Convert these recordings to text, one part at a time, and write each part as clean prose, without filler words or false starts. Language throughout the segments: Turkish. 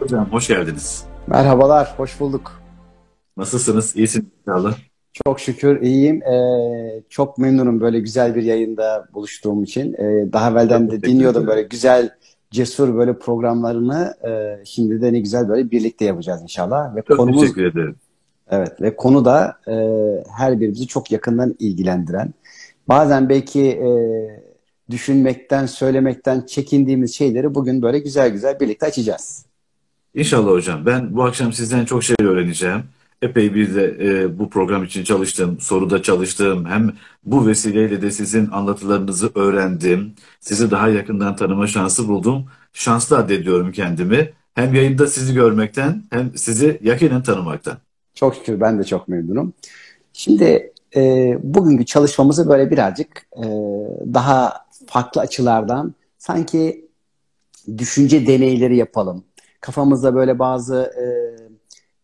Hocam hoş geldiniz. Merhabalar, hoş bulduk. Nasılsınız? İyisiniz inşallah. Çok şükür iyiyim. Çok memnunum böyle güzel bir yayında buluştuğum için. Daha Çok evvelden de teşekkür dinliyordum ederim. böyle güzel, cesur böyle programlarını. Şimdi de ne güzel böyle birlikte yapacağız inşallah. Ve Çok konumuz, teşekkür ederim. evet, ve konu da her birimizi çok yakından ilgilendiren. Bazen belki düşünmekten, söylemekten çekindiğimiz şeyleri bugün böyle güzel güzel birlikte açacağız. İnşallah hocam. Ben bu akşam sizden çok şey öğreneceğim. Epey bir de bu program için çalıştım, soruda çalıştım. Hem bu vesileyle de sizin anlatılarınızı öğrendim. Sizi daha yakından tanıma şansı buldum. Şanslı addediyorum kendimi. Hem yayında sizi görmekten hem sizi yakinen tanımaktan. Çok şükür ben de çok memnunum. Şimdi bugünkü çalışmamızı böyle birazcık daha farklı açılardan sanki düşünce deneyleri yapalım. Kafamızda böyle bazı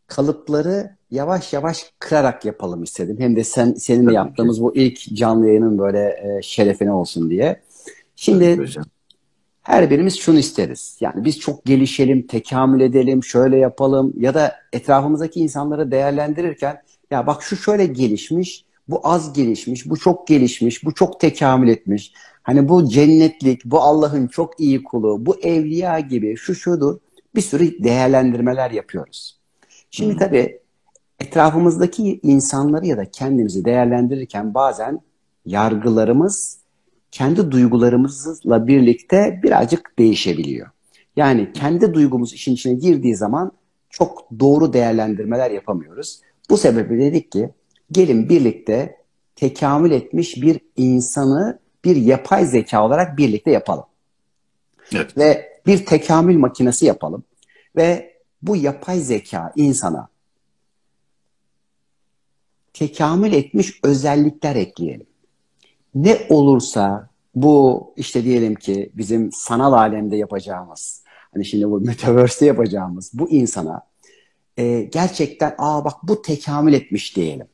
kalıpları yavaş yavaş kırarak yapalım istedim. Hem de seninle Tabii ki. yaptığımız bu ilk canlı yayının böyle şerefine olsun diye. Tabii ki Şimdi hocam. her birimiz şunu isteriz. Yani biz çok gelişelim, tekamül edelim, şöyle yapalım ya da etrafımızdaki insanları değerlendirirken ya bak şu şöyle gelişmiş, bu az gelişmiş, bu çok gelişmiş, bu çok tekamül etmiş. Hani bu cennetlik, bu Allah'ın çok iyi kulu, bu evliya gibi şu şudur bir sürü değerlendirmeler yapıyoruz. Şimdi Hı. tabii etrafımızdaki insanları ya da kendimizi değerlendirirken bazen yargılarımız kendi duygularımızla birlikte birazcık değişebiliyor. Yani kendi duygumuz işin içine girdiği zaman çok doğru değerlendirmeler yapamıyoruz. Bu sebeple dedik ki gelin birlikte tekamül etmiş bir insanı bir yapay zeka olarak birlikte yapalım. Evet. Ve bir tekamül makinesi yapalım. Ve bu yapay zeka insana tekamül etmiş özellikler ekleyelim. Ne olursa bu işte diyelim ki bizim sanal alemde yapacağımız, hani şimdi bu metaverse'te yapacağımız bu insana gerçekten bak bu tekamül etmiş diyelim.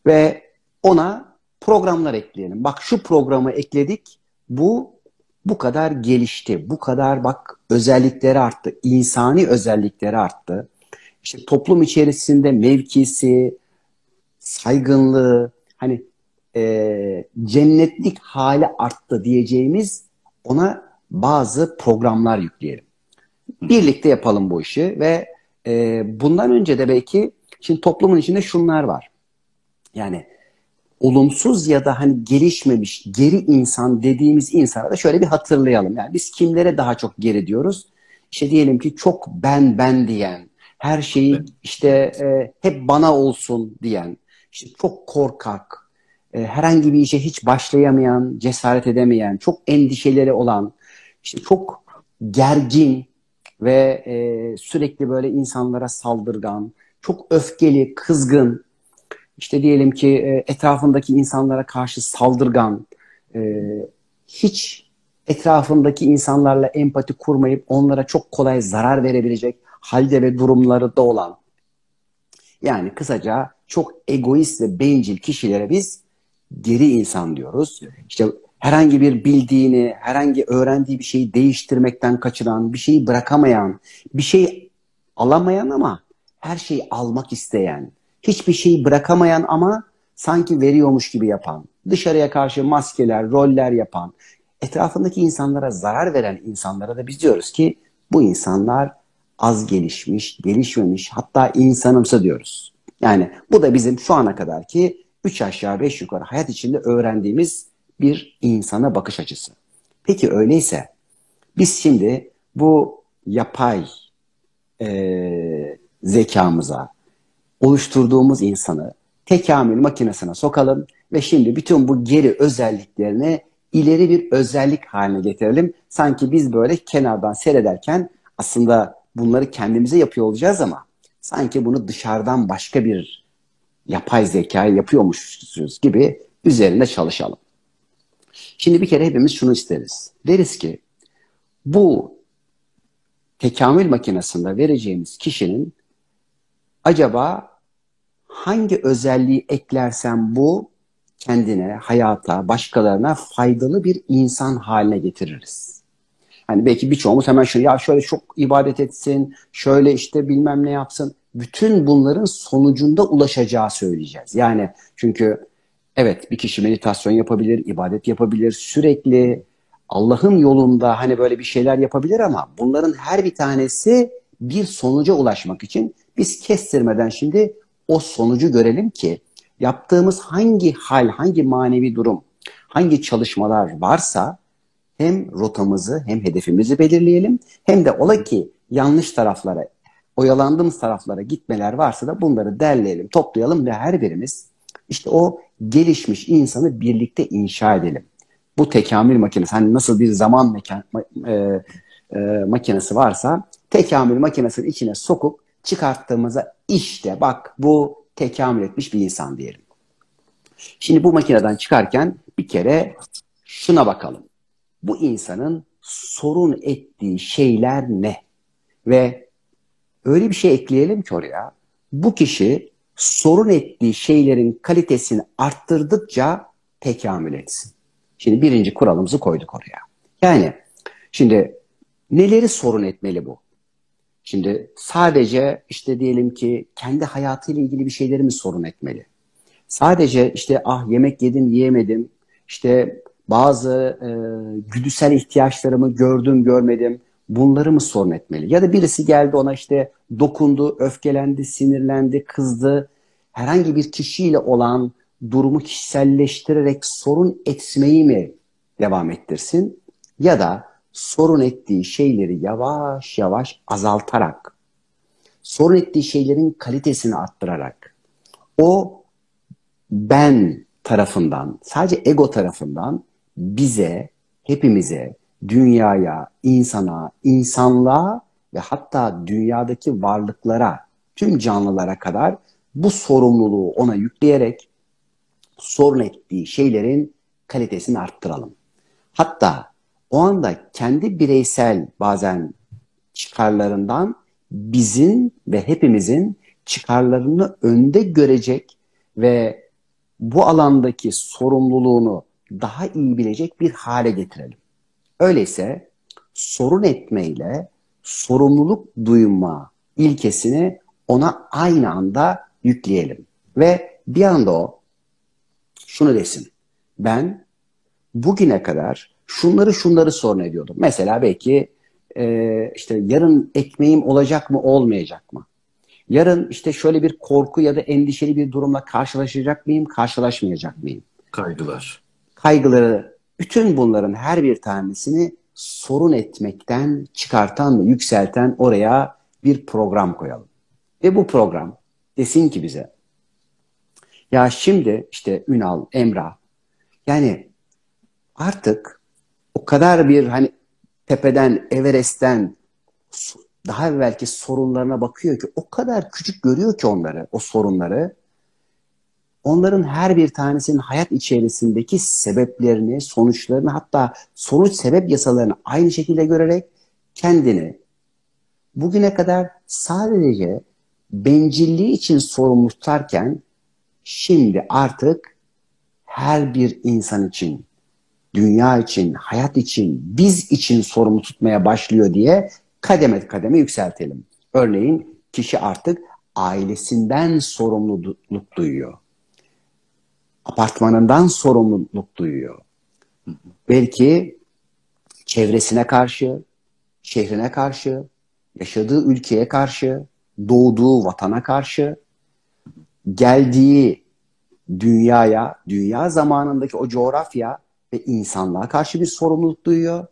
Ve ona programlar ekleyelim. Bak şu programı ekledik, bu kadar gelişti, bu kadar bak özellikleri arttı, insani özellikleri arttı. İşte toplum içerisinde mevkisi, saygınlığı, hani cennetlik hali arttı diyeceğimiz ona bazı programlar yükleyelim. Hı hı. Birlikte yapalım bu işi ve bundan önce de belki şimdi toplumun içinde şunlar var. Yani olumsuz ya da hani gelişmemiş geri insan dediğimiz insana da şöyle bir hatırlayalım. Yani biz kimlere daha çok geri diyoruz? İşte diyelim ki çok ben diyen, her şeyi Evet. işte Evet. hep bana olsun diyen, işte çok korkak, herhangi bir işe hiç başlayamayan, cesaret edemeyen, çok endişeleri olan, işte çok gergin ve sürekli böyle insanlara saldırgan, çok öfkeli, kızgın, işte diyelim ki etrafındaki insanlara karşı saldırgan, e, hiç etrafındaki insanlarla empati kurmayıp onlara çok kolay zarar verebilecek halde ve durumları da olan, yani kısaca çok egoist ve bencil kişilere biz geri insan diyoruz. İşte herhangi bir bildiğini, herhangi öğrendiği bir şeyi değiştirmekten kaçıran, bir şeyi bırakamayan, bir şey alamayan ama her şeyi almak isteyen, hiçbir şeyi bırakamayan ama sanki veriyormuş gibi yapan, dışarıya karşı maskeler, roller yapan, etrafındaki insanlara zarar veren insanlara da biz diyoruz ki bu insanlar az gelişmiş, gelişmemiş, hatta insanımsı diyoruz. Yani bu da bizim şu ana kadarki 3 aşağı 5 yukarı hayat içinde öğrendiğimiz bir insana bakış açısı. Peki öyleyse biz şimdi bu yapay zekamıza oluşturduğumuz insanı tekamül makinesine sokalım ve şimdi bütün bu geri özelliklerini ileri bir özellik haline getirelim. Sanki biz böyle kenardan seyrederken aslında bunları kendimize yapıyor olacağız ama sanki bunu dışarıdan başka bir yapay zeka yapıyormuşuz gibi üzerinde çalışalım. Şimdi bir kere hepimiz şunu isteriz. Deriz ki bu tekamül makinesinde vereceğimiz kişinin acaba hangi özelliği eklersem bu kendine, hayata, başkalarına faydalı bir insan haline getiririz. Hani belki birçoğumuz hemen şöyle, ya şöyle çok ibadet etsin, şöyle işte bilmem ne yapsın. Bütün bunların sonucunda ulaşacağı söyleyeceğiz. Yani çünkü evet, bir kişi meditasyon yapabilir, ibadet yapabilir, sürekli Allah'ın yolunda hani böyle bir şeyler yapabilir ama bunların her bir tanesi bir sonuca ulaşmak için biz kestirmeden şimdi o sonucu görelim ki yaptığımız hangi hal, hangi manevi durum, hangi çalışmalar varsa hem rotamızı hem hedefimizi belirleyelim hem de ola ki yanlış taraflara, oyalandığımız taraflara gitmeler varsa da bunları derleyelim, toplayalım ve her birimiz işte o gelişmiş insanı birlikte inşa edelim. Bu tekamül makinesi, hani nasıl bir zaman makinesi varsa tekamül makinesinin içine sokup çıkarttığımızda işte bak bu tekamül etmiş bir insan diyelim. Şimdi bu makineden çıkarken bir kere şuna bakalım. Bu insanın sorun ettiği şeyler ne? Ve öyle bir şey ekleyelim ki oraya, bu kişi sorun ettiği şeylerin kalitesini arttırdıkça tekamül etsin. Şimdi birinci kuralımızı koyduk oraya. Yani şimdi neleri sorun etmeli bu? Şimdi sadece işte diyelim ki kendi hayatıyla ilgili bir şeyleri mi sorun etmeli? Sadece işte ah yemek yedim yiyemedim, işte bazı güdüsel ihtiyaçlarımı gördüm görmedim, bunları mı sorun etmeli? Ya da birisi geldi ona işte dokundu, öfkelendi, sinirlendi, kızdı. Herhangi bir kişiyle olan durumu kişiselleştirerek sorun etmeyi mi devam ettirsin? Ya da sorun ettiği şeyleri yavaş yavaş azaltarak, sorun ettiği şeylerin kalitesini arttırarak, o ben tarafından, sadece ego tarafından bize, hepimize, dünyaya, insana, insanlığa ve hatta dünyadaki varlıklara, tüm canlılara kadar bu sorumluluğu ona yükleyerek sorun ettiği şeylerin kalitesini arttıralım. Hatta o anda kendi bireysel bazen çıkarlarından bizim ve hepimizin çıkarlarını önde görecek ve bu alandaki sorumluluğunu daha iyi bilecek bir hale getirelim. Öyleyse sorun etmeyle sorumluluk duyma ilkesini ona aynı anda yükleyelim. Ve bir anda o şunu desin: ben bugüne kadar şunları sorun ediyordum. Mesela belki işte yarın ekmeğim olacak mı olmayacak mı? Yarın işte şöyle bir korku ya da endişeli bir durumla karşılaşacak mıyım, karşılaşmayacak mıyım? Kaygılar. Kaygıları, bütün bunların her bir tanesini sorun etmekten çıkartan ve yükselten oraya bir program koyalım. Ve bu program desin ki bize, ya şimdi işte Ünal, Emrah, yani artık o kadar bir hani tepeden, Everest'ten daha evvelki sorunlarına bakıyor ki, o kadar küçük görüyor ki onları, o sorunları. Onların her bir tanesinin hayat içerisindeki sebeplerini, sonuçlarını, hatta sonuç sebep yasalarını aynı şekilde görerek kendini bugüne kadar sadece bencilliği için sorumlu tutarken şimdi artık her bir insan için, dünya için, hayat için, biz için sorumlu tutmaya başlıyor diye kademe kademe yükseltelim. Örneğin kişi artık ailesinden sorumluluk duyuyor. Apartmanından sorumluluk duyuyor. Belki çevresine karşı, şehrine karşı, yaşadığı ülkeye karşı, doğduğu vatana karşı, geldiği dünyaya, dünya zamanındaki o coğrafya ve insanlığa karşı bir sorumluluk duyuyor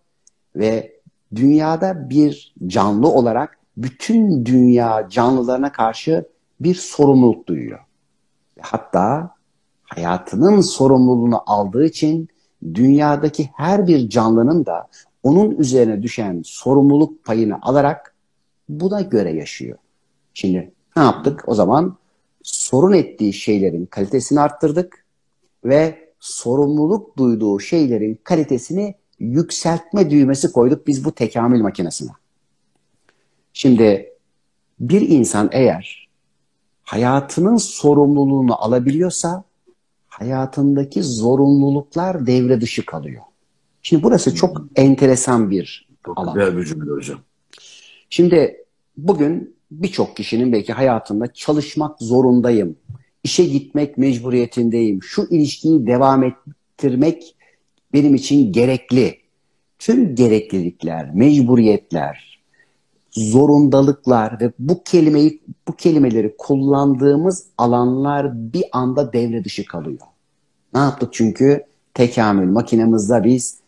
ve dünyada bir canlı olarak bütün dünya canlılarına karşı bir sorumluluk duyuyor. Hatta hayatının sorumluluğunu aldığı için dünyadaki her bir canlının da onun üzerine düşen sorumluluk payını alarak buna göre yaşıyor. Şimdi ne yaptık? O zaman sorun ettiği şeylerin kalitesini arttırdık ve sorumluluk duyduğu şeylerin kalitesini yükseltme düğmesi koyduk biz bu tekamül makinesine. Şimdi bir insan eğer hayatının sorumluluğunu alabiliyorsa hayatındaki zorunluluklar devre dışı kalıyor. Şimdi burası çok enteresan bir Çok alan. güzel bir cümle hocam. Şimdi bugün birçok kişinin belki hayatında çalışmak zorundayım, işe gitmek mecburiyetindeyim, şu ilişkiyi devam ettirmek benim için gerekli. Tüm gereklilikler, mecburiyetler, zorundalıklar ve bu kelimeleri kullandığımız alanlar bir anda devre dışı kalıyor. Ne yaptık çünkü? Tekamül makinemizde biz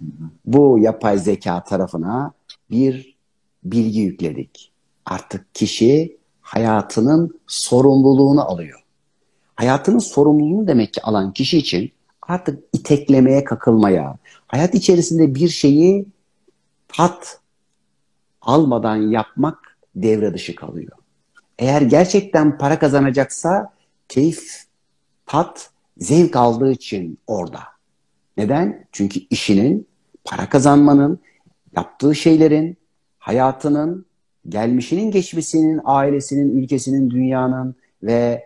bu yapay zeka tarafına bir bilgi yükledik. Artık kişi hayatının sorumluluğunu alıyor. Hayatının sorumluluğunu demek ki alan kişi için artık iteklemeye, kakılmaya, hayat içerisinde bir şeyi tat almadan yapmak devre dışı kalıyor. Eğer gerçekten para kazanacaksa keyif, tat, zevk aldığı için orada. Neden? Çünkü işinin, para kazanmanın, yaptığı şeylerin, hayatının, gelmişinin, geçmişinin, ailesinin, ülkesinin, dünyanın ve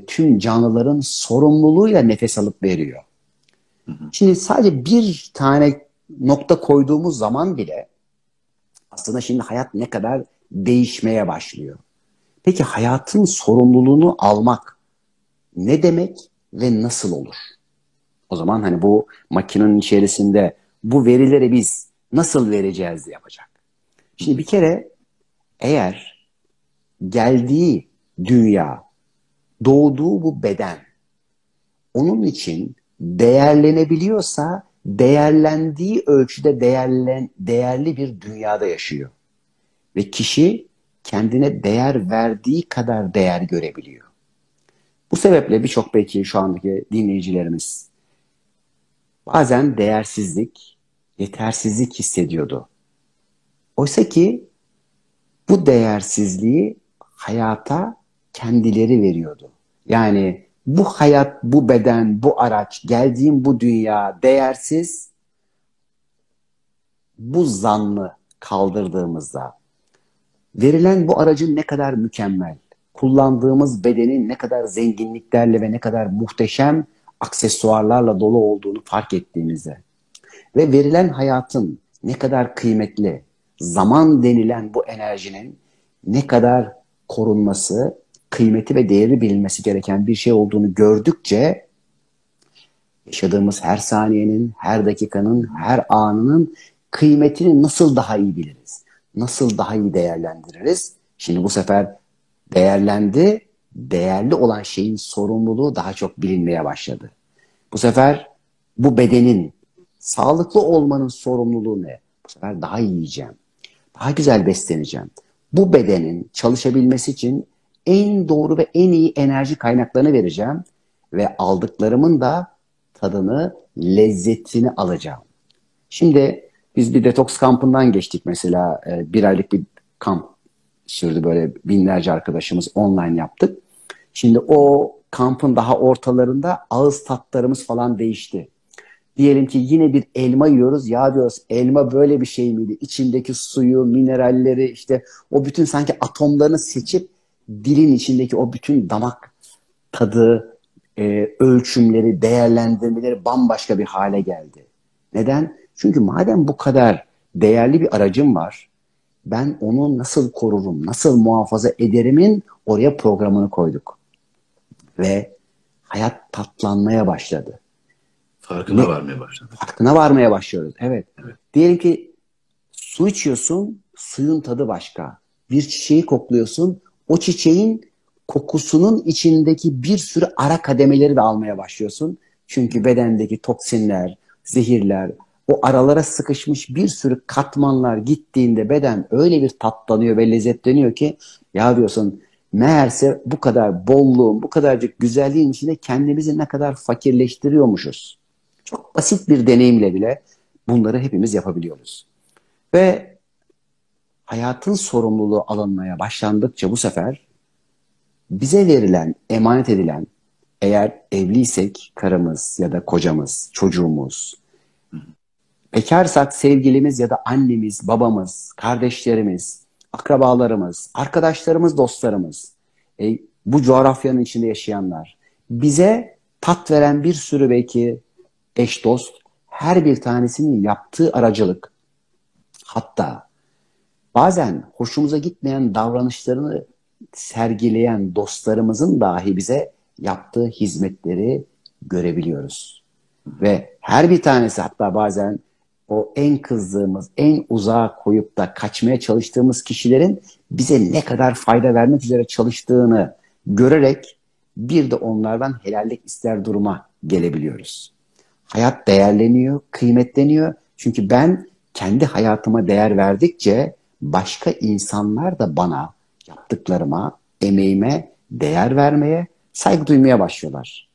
tüm canlıların sorumluluğuyla nefes alıp veriyor. Şimdi sadece bir tane nokta koyduğumuz zaman bile aslında şimdi hayat ne kadar değişmeye başlıyor. Peki hayatın sorumluluğunu almak ne demek ve nasıl olur? O zaman hani bu makinenin içerisinde bu verileri biz nasıl vereceğiz diye yapacak. Şimdi bir kere eğer geldiği dünya, doğduğu bu beden onun için değerlenebiliyorsa değerlendiği ölçüde değerli bir dünyada yaşıyor. Ve kişi kendine değer verdiği kadar değer görebiliyor. Bu sebeple birçok belki şu andaki dinleyicilerimiz bazen değersizlik, yetersizlik hissediyordu. Oysa ki bu değersizliği hayata kendileri veriyordu. Yani bu hayat, bu beden, bu araç, geldiğim bu dünya değersiz, bu zannı kaldırdığımızda verilen bu aracın ne kadar mükemmel, kullandığımız bedenin ne kadar zenginliklerle ve ne kadar muhteşem aksesuarlarla dolu olduğunu fark ettiğimizde ve verilen hayatın ne kadar kıymetli, zaman denilen bu enerjinin ne kadar korunması, kıymeti ve değeri bilinmesi gereken bir şey olduğunu gördükçe yaşadığımız her saniyenin, her dakikanın, her anının kıymetini nasıl daha iyi biliriz? Nasıl daha iyi değerlendiririz? Şimdi bu sefer değerlendi, değerli olan şeyin sorumluluğu daha çok bilinmeye başladı. Bu sefer bu bedenin, sağlıklı olmanın sorumluluğu ne? Bu sefer daha iyi yiyeceğim, daha güzel besleneceğim. Bu bedenin çalışabilmesi için en doğru ve en iyi enerji kaynaklarını vereceğim ve aldıklarımın da tadını, lezzetini alacağım. Şimdi biz bir detoks kampından geçtik mesela. Bir aylık bir kamp sürdü, böyle binlerce arkadaşımız online yaptık. Şimdi o kampın daha ortalarında ağız tatlarımız falan değişti. Diyelim ki yine bir elma yiyoruz. Ya diyoruz, elma böyle bir şey miydi? İçindeki suyu, mineralleri, işte o bütün sanki atomlarını seçip dilin içindeki o bütün damak tadı, ölçümleri, değerlendirmeleri bambaşka bir hale geldi. Neden? Çünkü madem bu kadar değerli bir aracım var, ben onu nasıl korurum, nasıl muhafaza ederimin oraya programını koyduk. Ve hayat tatlanmaya başladı. Farkına varmaya başladı. Farkına varmaya başlıyoruz. Evet. Evet. Diyelim ki su içiyorsun, suyun tadı başka. Bir çiçeği kokluyorsun, o çiçeğin kokusunun içindeki bir sürü ara kademeleri de almaya başlıyorsun. Çünkü bedendeki toksinler, zehirler, o aralara sıkışmış bir sürü katmanlar gittiğinde beden öyle bir tatlanıyor ve lezzetleniyor ki ya diyorsun, meğerse bu kadar bolluğun, bu kadarcık güzelliğin içinde kendimizi ne kadar fakirleştiriyormuşuz. Çok basit bir deneyimle bile bunları hepimiz yapabiliyoruz. Ve hayatın sorumluluğu alınmaya başlandıkça bu sefer bize verilen, emanet edilen, eğer evliysek karımız ya da kocamız, çocuğumuz, bekarsak sevgilimiz ya da annemiz, babamız, kardeşlerimiz, akrabalarımız, arkadaşlarımız, dostlarımız, bu coğrafyanın içinde yaşayanlar, bize tat veren bir sürü belki eş dost, her bir tanesinin yaptığı aracılık Hatta bazen hoşumuza gitmeyen davranışlarını sergileyen dostlarımızın dahi bize yaptığı hizmetleri görebiliyoruz. Ve her bir tanesi, hatta bazen o en kızdığımız, en uzağa koyup da kaçmaya çalıştığımız kişilerin bize ne kadar fayda vermek üzere çalıştığını görerek bir de onlardan helallik ister duruma gelebiliyoruz. Hayat değerleniyor, kıymetleniyor. Çünkü ben kendi hayatıma değer verdikçe başka insanlar da bana, yaptıklarıma, emeğime değer vermeye, saygı duymaya başlıyorlar.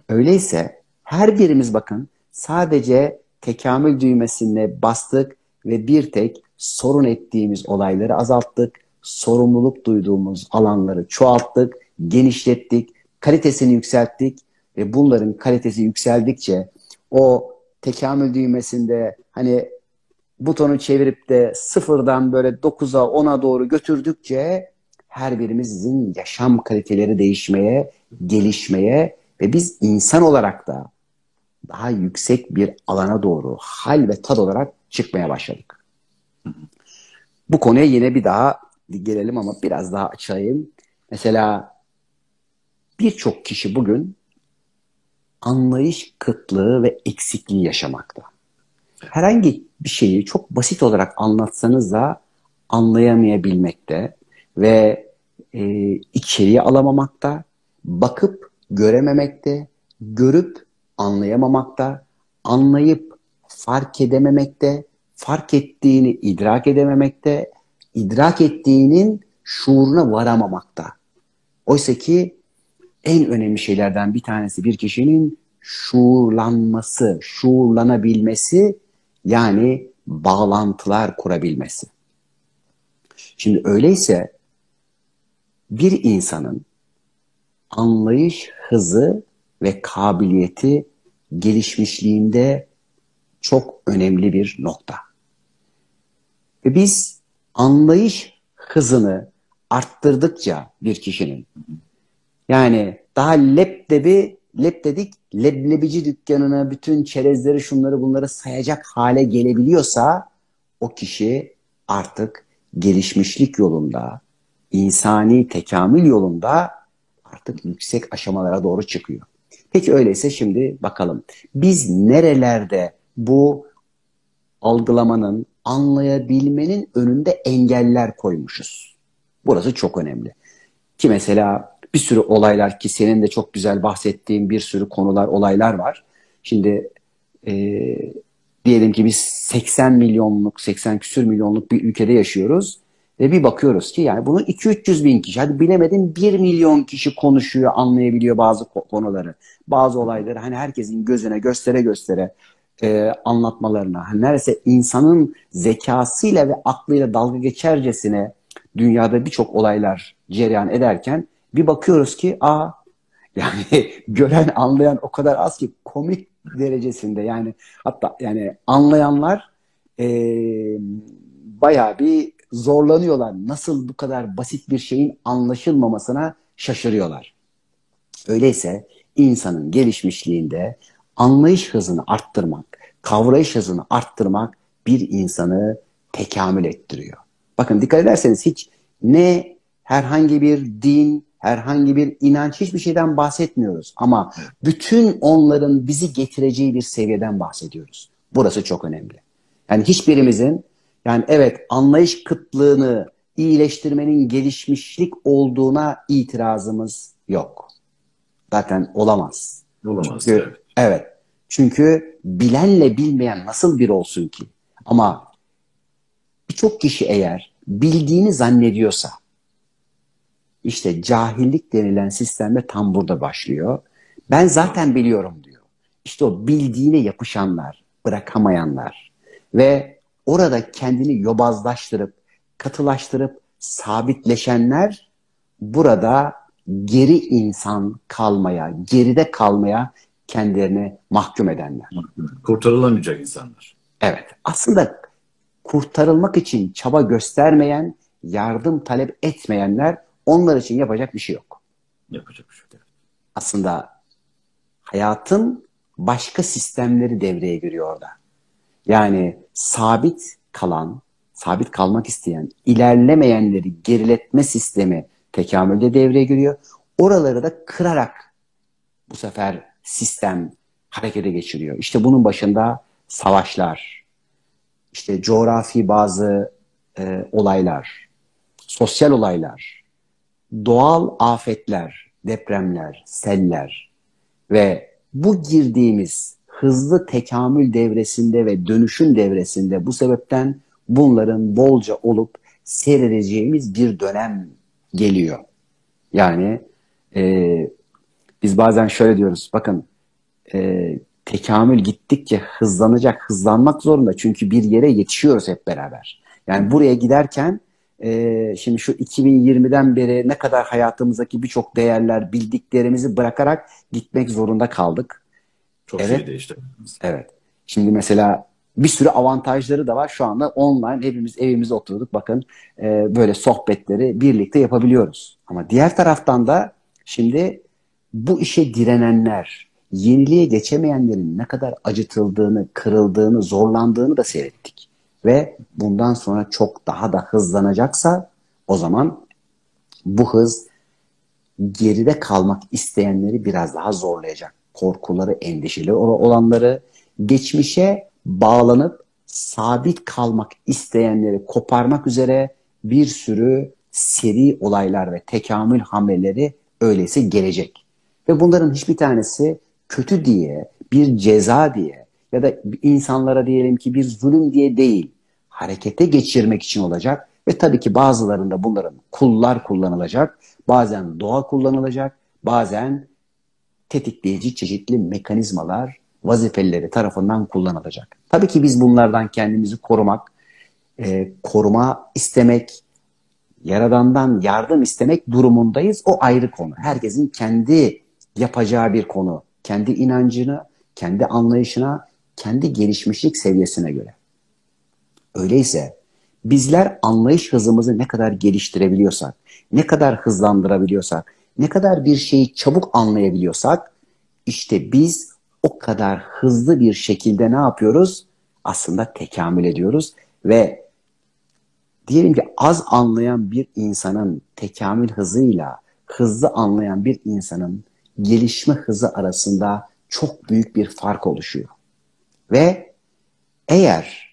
Öyleyse her birimiz bakın sadece tekamül düğmesine bastık ve bir tek sorun ettiğimiz olayları azalttık, sorumluluk duyduğumuz alanları çoğalttık, genişlettik, kalitesini yükselttik ve bunların kalitesi yükseldikçe o tekamül düğmesinde hani butonu çevirip de sıfırdan böyle 9'a 10'a doğru götürdükçe her birimizin yaşam kaliteleri değişmeye, gelişmeye ve biz insan olarak da daha yüksek bir alana doğru hal ve tad olarak çıkmaya başladık. Bu konuya yine bir daha gelelim ama biraz daha açayım. Mesela birçok kişi bugün anlayış kıtlığı ve eksikliği yaşamakta. Herhangi bir şeyi çok basit olarak anlatsanız da anlayamayabilmekte ve içeriye alamamakta, bakıp görememekte, görüp anlayamamakta, anlayıp fark edememekte, fark ettiğini idrak edememekte, idrak ettiğinin şuuruna varamamakta. Oysa ki en önemli şeylerden bir tanesi bir kişinin şuurlanması, şuurlanabilmesi, yani bağlantılar kurabilmesi. Şimdi öyleyse bir insanın anlayış hızı ve kabiliyeti gelişmişliğinde çok önemli bir nokta. Ve biz anlayış hızını arttırdıkça bir kişinin, yani daha lep dedik, leblebici dükkanına bütün çerezleri şunları bunları sayacak hale gelebiliyorsa o kişi artık gelişmişlik yolunda, insani tekamül yolunda artık yüksek aşamalara doğru çıkıyor. Peki öyleyse şimdi bakalım. Biz nerelerde bu algılamanın, anlayabilmenin önünde engeller koymuşuz? Burası çok önemli. Ki mesela bir sürü olaylar, ki senin de çok güzel bahsettiğin bir sürü konular, olaylar var. Şimdi e, diyelim ki biz 80 milyonluk, 80 küsür milyonluk bir ülkede yaşıyoruz. Ve bir bakıyoruz ki yani bunu 200-300 bin kişi, hadi bilemedim 1 milyon kişi konuşuyor, anlayabiliyor bazı konuları. Bazı olayları hani herkesin gözüne göstere göstere anlatmalarına, hani neredeyse insanın zekasıyla ve aklıyla dalga geçercesine dünyada birçok olaylar cereyan ederken bir bakıyoruz ki yani gören anlayan o kadar az ki komik derecesinde, yani hatta yani anlayanlar e, bayağı bir zorlanıyorlar. Nasıl bu kadar basit bir şeyin anlaşılmamasına şaşırıyorlar. Öyleyse insanın gelişmişliğinde anlayış hızını arttırmak, kavrayış hızını arttırmak bir insanı tekamül ettiriyor. Bakın dikkat ederseniz hiç ne herhangi bir din, herhangi bir inanç, hiçbir şeyden bahsetmiyoruz. Ama bütün onların bizi getireceği bir seviyeden bahsediyoruz. Burası çok önemli. Yani hiçbirimizin, yani evet, anlayış kıtlığını iyileştirmenin gelişmişlik olduğuna itirazımız yok. Zaten olamaz. Olamaz. Çünkü Evet. evet. Çünkü bilenle bilmeyen nasıl bir olsun ki? Ama birçok kişi eğer bildiğini zannediyorsa, işte cahillik denilen sistemde tam burada başlıyor. Ben zaten biliyorum diyor. İşte o bildiğine yapışanlar, bırakamayanlar ve orada kendini yobazlaştırıp, katılaştırıp, sabitleşenler burada geri insan kalmaya, geride kalmaya kendilerini mahkum edenler. Kurtarılamayacak insanlar. Evet, aslında kurtarılmak için çaba göstermeyen, yardım talep etmeyenler, onlar için yapacak bir şey yok. Yapacak bir şey yok. Aslında hayatın başka sistemleri devreye giriyor orada. Yani sabit kalan, sabit kalmak isteyen, ilerlemeyenleri geriletme sistemi tekamülde devreye giriyor. Oraları da kırarak bu sefer sistem harekete geçiriyor. İşte bunun başında savaşlar, işte coğrafi bazı olaylar, sosyal olaylar, doğal afetler, depremler, seller ve bu girdiğimiz hızlı tekamül devresinde ve dönüşüm devresinde bu sebepten bunların bolca olup seyredeceğimiz bir dönem geliyor. Yani biz bazen şöyle diyoruz, bakın tekamül gittikçe hızlanacak, hızlanmak zorunda. Çünkü bir yere yetişiyoruz hep beraber. Yani buraya giderken şimdi şu 2020'den beri ne kadar hayatımızdaki birçok değerler, bildiklerimizi bırakarak gitmek zorunda kaldık. Çok şey Evet, değişti. evet. Şimdi mesela bir sürü avantajları da var. Şu anda online hepimiz evimizde oturduk. Bakın böyle sohbetleri birlikte yapabiliyoruz. Ama diğer taraftan da şimdi bu işe direnenler, yeniliğe geçemeyenlerin ne kadar acıtıldığını, kırıldığını, zorlandığını da seyrettik. Ve bundan sonra çok daha da hızlanacaksa o zaman bu hız geride kalmak isteyenleri biraz daha zorlayacak. Korkuları, endişeli olanları, geçmişe bağlanıp sabit kalmak isteyenleri koparmak üzere bir sürü seri olaylar ve tekamül hamleleri öyleyse gelecek. Ve bunların hiçbir tanesi kötü diye, bir ceza diye ya da insanlara diyelim ki bir zulüm diye değil, harekete geçirmek için olacak. Ve tabii ki bazılarında bunların kullar kullanılacak, bazen doğa kullanılacak, bazen tetikleyici çeşitli mekanizmalar vazifelileri tarafından kullanılacak. Tabii ki biz bunlardan kendimizi korumak, koruma istemek, Yaradan'dan yardım istemek durumundayız. O ayrı konu. Herkesin kendi yapacağı bir konu. Kendi inancını, kendi anlayışına, kendi gelişmişlik seviyesine göre. Öyleyse bizler anlayış hızımızı ne kadar geliştirebiliyorsak, ne kadar hızlandırabiliyorsak, ne kadar bir şeyi çabuk anlayabiliyorsak, işte biz o kadar hızlı bir şekilde ne yapıyoruz? Aslında tekamül ediyoruz ve diyelim ki az anlayan bir insanın tekamül hızıyla hızlı anlayan bir insanın gelişme hızı arasında çok büyük bir fark oluşuyor. Ve eğer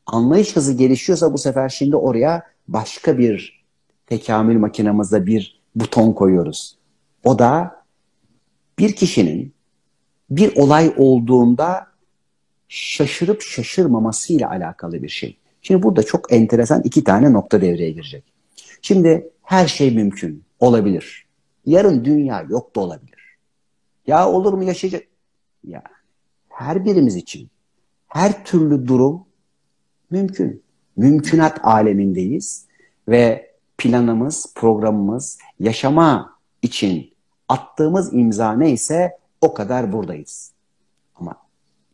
anlayış hızı gelişiyorsa bu sefer şimdi oraya başka bir tekamül makinamızda bir buton koyuyoruz. O da bir kişinin bir olay olduğunda şaşırıp şaşırmamasıyla alakalı bir şey. Şimdi burada çok enteresan iki tane nokta devreye girecek. Şimdi her şey mümkün, olabilir. Yarın dünya yok da olabilir. Ya olur mu yaşayacak? Ya her birimiz için her türlü durum mümkün. Mümkünat alemindeyiz ve planımız, programımız, yaşama için attığımız imza neyse o kadar buradayız. Ama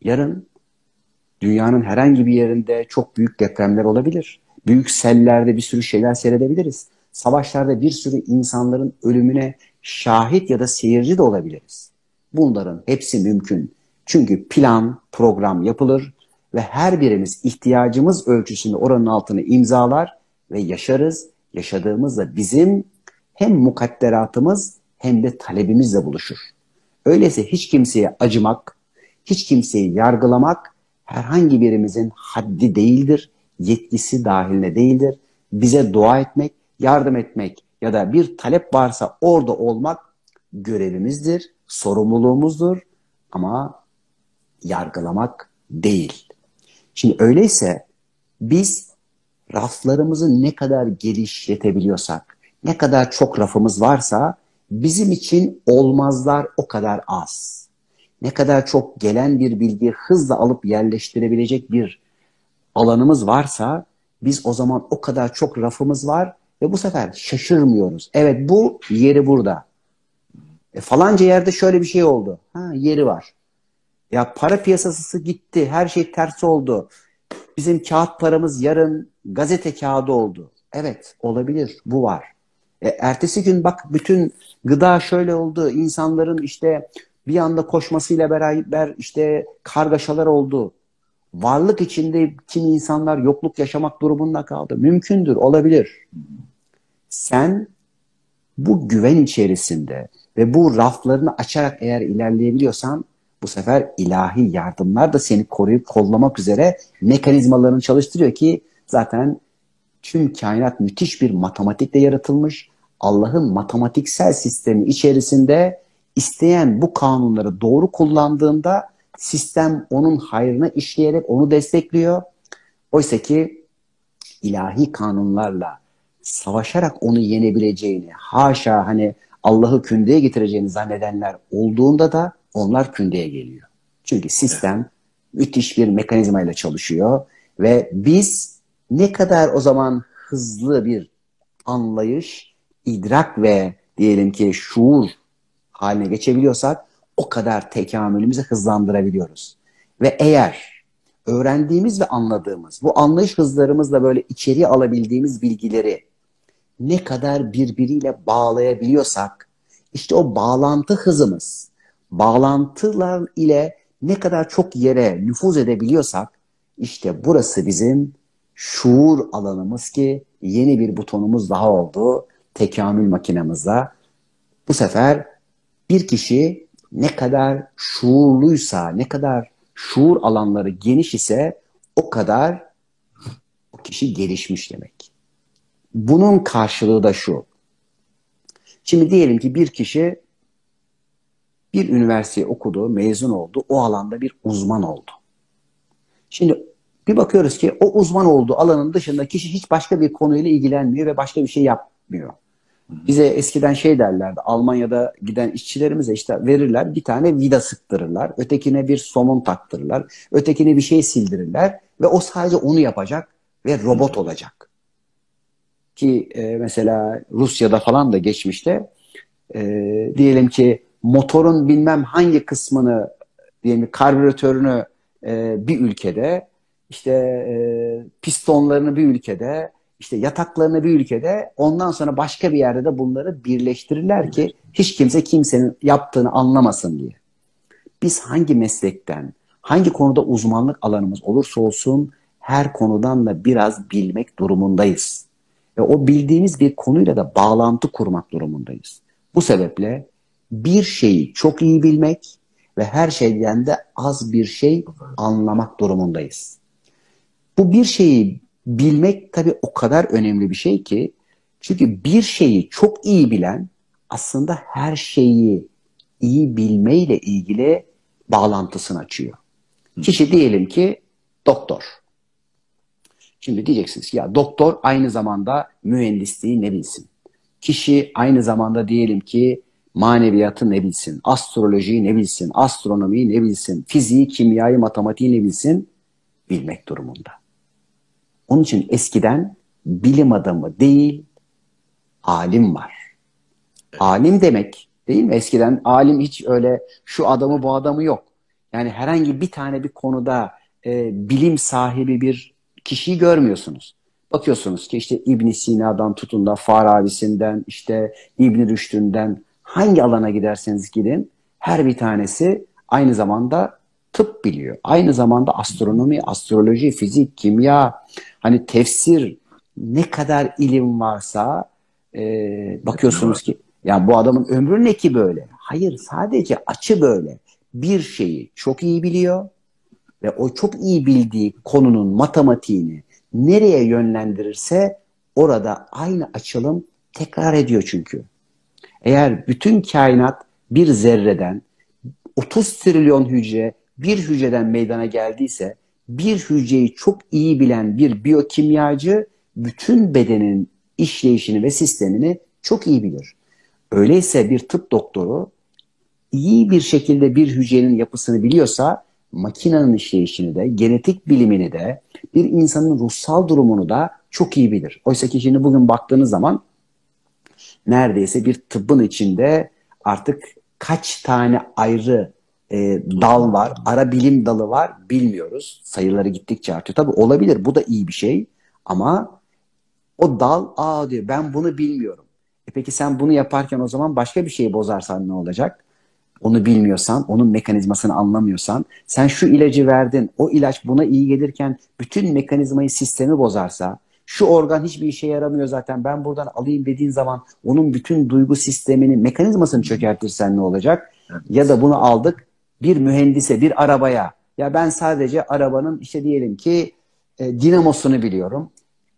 yarın dünyanın herhangi bir yerinde çok büyük depremler olabilir. Büyük sellerde bir sürü şeyler seyredebiliriz. Savaşlarda bir sürü insanların ölümüne şahit ya da seyirci de olabiliriz. Bunların hepsi mümkün. Çünkü plan, program yapılır ve her birimiz ihtiyacımız ölçüsünde oranın altını imzalar ve yaşarız. Yaşadığımızda bizim hem mukadderatımız hem de talebimizle buluşur. Öyleyse hiç kimseye acımak, hiç kimseyi yargılamak herhangi birimizin haddi değildir, yetkisi dahilinde değildir. Bize dua etmek, yardım etmek ya da bir talep varsa orada olmak görevimizdir, sorumluluğumuzdur ama yargılamak değil. Şimdi öyleyse biz raflarımızı ne kadar genişletebiliyorsak, ne kadar çok rafımız varsa bizim için olmazlar o kadar az. Ne kadar çok gelen bir bilgiyi hızla alıp yerleştirebilecek bir alanımız varsa biz o zaman o kadar çok rafımız var ve bu sefer şaşırmıyoruz. Evet bu yeri burada. Falanca yerde şöyle bir şey oldu. Ha, yeri var. Ya para piyasası gitti. Her şey ters oldu. Bizim kağıt paramız yarın gazete kağıdı oldu. Evet olabilir. Bu var. Ertesi gün bak bütün gıda şöyle oldu. İnsanların işte bir anda koşmasıyla beraber işte kargaşalar oldu. Varlık içinde kimi insanlar yokluk yaşamak durumunda kaldı. Mümkündür, olabilir. Sen bu güven içerisinde ve bu raflarını açarak eğer ilerleyebiliyorsan bu sefer ilahi yardımlar da seni koruyup kollamak üzere mekanizmalarını çalıştırıyor ki zaten tüm kainat müthiş bir matematikle yaratılmış. Allah'ın matematiksel sistemi içerisinde isteyen bu kanunları doğru kullandığında sistem onun hayrına işleyerek onu destekliyor. Oysa ki ilahi kanunlarla savaşarak onu yenebileceğini, haşa hani Allah'ı kündeye getireceğini zannedenler olduğunda da onlar kündeye geliyor. Çünkü sistem müthiş bir mekanizmayla çalışıyor ve biz ne kadar o zaman hızlı bir anlayış, idrak ve diyelim ki şuur haline geçebiliyorsak o kadar tekamülümüzü hızlandırabiliyoruz. Ve eğer öğrendiğimiz ve anladığımız, bu anlayış hızlarımızla böyle içeriye alabildiğimiz bilgileri ne kadar birbiriyle bağlayabiliyorsak, işte o bağlantı hızımız, bağlantılar ile ne kadar çok yere nüfuz edebiliyorsak, işte burası bizim şuur alanımız ki yeni bir butonumuz daha oldu tekamül makinamızda. Bu sefer bir kişi ne kadar şuurluysa, ne kadar şuur alanları geniş ise o kadar o kişi gelişmiş demek. Bunun karşılığı da şu. Şimdi diyelim ki bir kişi bir üniversiteyi okudu, mezun oldu, o alanda bir uzman oldu. Şimdi bir bakıyoruz ki o uzman olduğu alanın dışında kişi hiç başka bir konuyla ilgilenmiyor ve başka bir şey yapmıyor. Bize eskiden şey derlerdi, Almanya'da giden işçilerimize işte verirler, bir tane vida sıktırırlar, ötekine bir somun taktırırlar, ötekine bir şey sildirirler ve o sadece onu yapacak ve robot olacak. Ki mesela Rusya'da falan da geçmişte diyelim ki motorun bilmem hangi kısmını, diyelim ki karbüratörünü bir ülkede, işte pistonlarını bir ülkede, işte yataklarını bir ülkede, ondan sonra başka bir yerde de bunları birleştirirler ki hiç kimse kimsenin yaptığını anlamasın diye. Biz hangi meslekten, hangi konuda uzmanlık alanımız olursa olsun her konudan da biraz bilmek durumundayız. Ve o bildiğimiz bir konuyla da bağlantı kurmak durumundayız. Bu sebeple bir şeyi çok iyi bilmek ve her şeyden de az bir şey anlamak durumundayız. Bu bir şeyi bilmek tabii o kadar önemli bir şey ki, çünkü bir şeyi çok iyi bilen aslında her şeyi iyi bilmeyle ilgili bağlantısını açıyor. Kişi diyelim ki doktor. Şimdi diyeceksiniz ya doktor aynı zamanda mühendisliği ne bilsin? Kişi aynı zamanda diyelim ki maneviyatı ne bilsin? Astrolojiyi ne bilsin? Astronomiyi ne bilsin? Fiziği, kimyayı, matematiği ne bilsin? Bilmek durumunda. Onun için eskiden bilim adamı değil, alim var. Alim demek değil mi? Eskiden alim hiç öyle şu adamı bu adamı yok. Yani herhangi bir tane bir konuda bilim sahibi bir kişiyi görmüyorsunuz. Bakıyorsunuz ki işte İbn Sina'dan tutun da Farabi'sinden, işte İbn Rüşd'ünden hangi alana giderseniz gidin her bir tanesi aynı zamanda tıp biliyor. Aynı zamanda astronomi, astroloji, fizik, kimya, hani tefsir, ne kadar ilim varsa bakıyorsunuz ki ya bu adamın ömrü ne ki böyle? Hayır, sadece açı böyle. Bir şeyi çok iyi biliyor ve o çok iyi bildiği konunun matematiğini nereye yönlendirirse orada aynı açılım tekrar ediyor çünkü. Eğer bütün kainat bir zerreden 30 trilyon hücre bir hücreden meydana geldiyse bir hücreyi çok iyi bilen bir biyokimyacı bütün bedenin işleyişini ve sistemini çok iyi bilir. Öyleyse bir tıp doktoru iyi bir şekilde bir hücrenin yapısını biliyorsa makinenin işleyişini de, genetik bilimini de, bir insanın ruhsal durumunu da çok iyi bilir. Oysa ki şimdi bugün baktığınız zaman neredeyse bir tıbbın içinde artık kaç tane ayrı dal var, ara bilim dalı var bilmiyoruz. Sayıları gittikçe artıyor. Tabii olabilir, bu da iyi bir şey ama o dal diyor ben bunu bilmiyorum. Peki sen bunu yaparken o zaman başka bir şeyi bozarsan ne olacak? Onu bilmiyorsan, onun mekanizmasını anlamıyorsan, sen şu ilacı verdin, o ilaç buna iyi gelirken bütün mekanizmayı, sistemi bozarsa, şu organ hiçbir işe yaramıyor zaten, ben buradan alayım dediğin zaman onun bütün duygu sistemini, mekanizmasını çökertirsen ne olacak? Ya Evet. da bunu aldık bir mühendise, bir arabaya. Ya ben sadece arabanın işte diyelim ki dinamosunu biliyorum.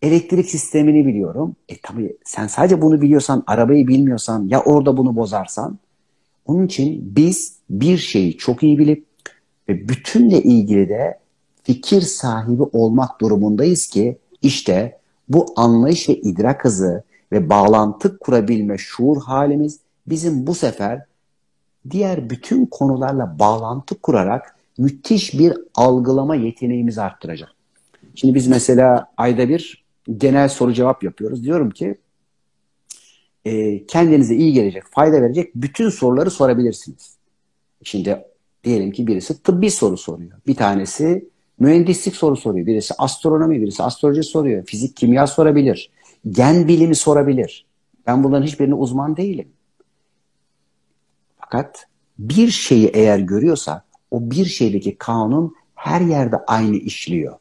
Elektrik sistemini biliyorum. Tabii sen sadece bunu biliyorsan, arabayı bilmiyorsan, ya orada bunu bozarsan, onun için biz bir şeyi çok iyi bilip ve bütünle ilgili de fikir sahibi olmak durumundayız ki işte bu anlayış ve idrak hızı ve bağlantı kurabilme şuur halimiz bizim bu sefer diğer bütün konularla bağlantı kurarak müthiş bir algılama yeteneğimizi arttıracak. Şimdi biz mesela ayda bir genel soru cevap yapıyoruz. Diyorum ki kendinize iyi gelecek, fayda verecek bütün soruları sorabilirsiniz. Şimdi diyelim ki birisi tıbbi soru soruyor. Bir tanesi mühendislik soru soruyor. Birisi astronomi, birisi astroloji soruyor. Fizik, kimya sorabilir. Gen bilimi sorabilir. Ben bunların hiçbirine uzman değilim. Fakat bir şeyi eğer görüyorsak o bir şeydeki kanun her yerde aynı işliyor.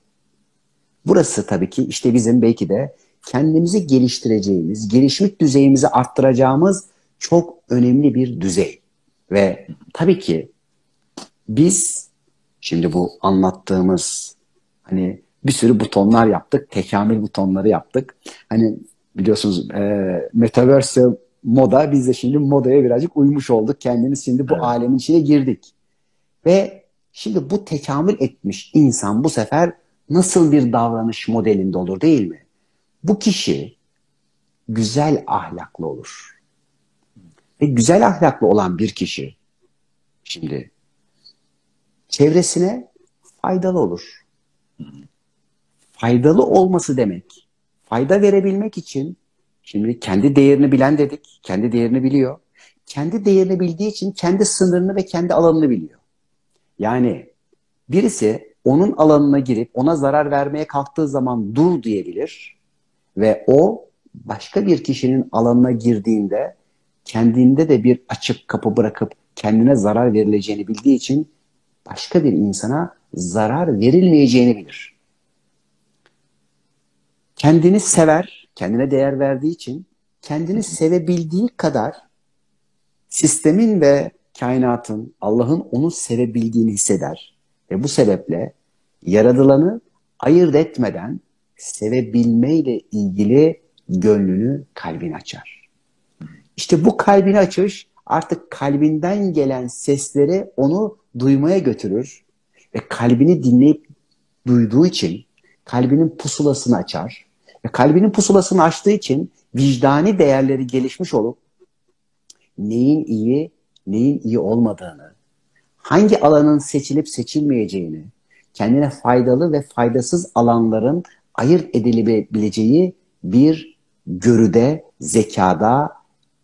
Burası tabii ki işte bizim belki de kendimizi geliştireceğimiz, gelişmiş düzeyimizi arttıracağımız çok önemli bir düzey. Ve tabii ki biz şimdi bu anlattığımız hani bir sürü butonlar yaptık, tekamül butonları yaptık. Hani biliyorsunuz Metaverse moda, biz de şimdi modaya birazcık uymuş olduk. Kendimiz şimdi bu Evet. alemin içine girdik. Ve şimdi bu tekamül etmiş insan bu sefer nasıl bir davranış modelinde olur değil mi? Bu kişi güzel ahlaklı olur. Ve güzel ahlaklı olan bir kişi şimdi çevresine faydalı olur. Faydalı olması demek, fayda verebilmek için şimdi kendi değerini bilen dedik, kendi değerini biliyor. Kendi değerini bildiği için kendi sınırını ve kendi alanını biliyor. Yani birisi onun alanına girip ona zarar vermeye kalktığı zaman dur diyebilir ve o başka bir kişinin alanına girdiğinde kendinde de bir açık kapı bırakıp kendine zarar verileceğini bildiği için başka bir insana zarar verilmeyeceğini bilir. Kendini sever, kendine değer verdiği için kendini sevebildiği kadar sistemin ve kainatın, Allah'ın onu sevebildiğini hisseder. Ve bu sebeple yaradılanı ayırt etmeden sevebilmeyle ilgili gönlünü, kalbini açar. İşte bu kalbini açış artık kalbinden gelen sesleri onu duymaya götürür ve kalbini dinleyip duyduğu için kalbinin pusulasını açar. Ve kalbinin pusulasını açtığı için vicdani değerleri gelişmiş olup neyin iyi, neyin iyi olmadığını, hangi alanın seçilip seçilmeyeceğini, kendine faydalı ve faydasız alanların ayırt edilebileceği bir görüde, zekada,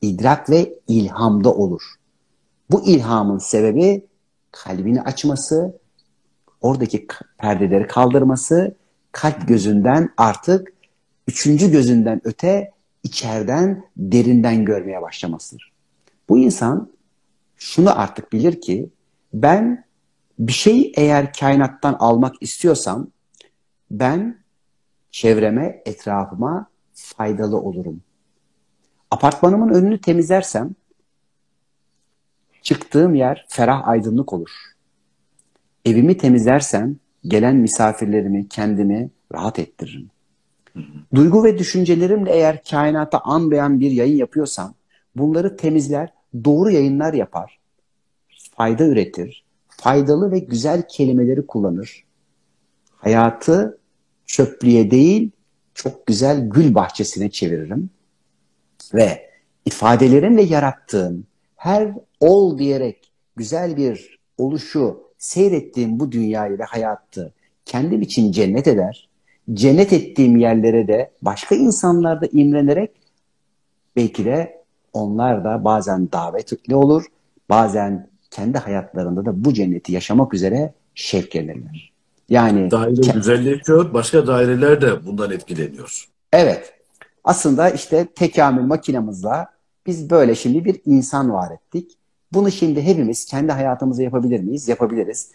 idrak ve ilhamda olur. Bu ilhamın sebebi kalbini açması, oradaki perdeleri kaldırması, kalp gözünden artık üçüncü gözünden öte içeriden, derinden görmeye başlamasıdır. Bu insan şunu artık bilir ki ben bir şeyi eğer kainattan almak istiyorsam ben çevreme, etrafıma faydalı olurum. Apartmanımın önünü temizlersem çıktığım yer ferah, aydınlık olur. Evimi temizlersem gelen misafirlerimi, kendimi rahat ettiririm. Duygu ve düşüncelerimle eğer kainata an beyan bir yayın yapıyorsam bunları temizler, doğru yayınlar yapar, fayda üretir, faydalı ve güzel kelimeleri kullanır. Hayatı çöplüğe değil, çok güzel gül bahçesine çeviririm. Ve ifadelerimle yarattığım her ol diyerek güzel bir oluşu seyrettiğim bu dünyayı ve hayatı kendim için cennet eder. Cennet ettiğim yerlere de başka insanlar da imrenerek belki de onlar da bazen davetli olur, bazen kendi hayatlarında da bu cenneti yaşamak üzere şevk ederler. Yani Daire güzelleşiyor, başka daireler de bundan etkileniyor. evet, aslında işte tekamül makinamızla biz böyle şimdi bir insan var ettik. Bunu şimdi hepimiz kendi hayatımızda yapabilir miyiz? Yapabiliriz.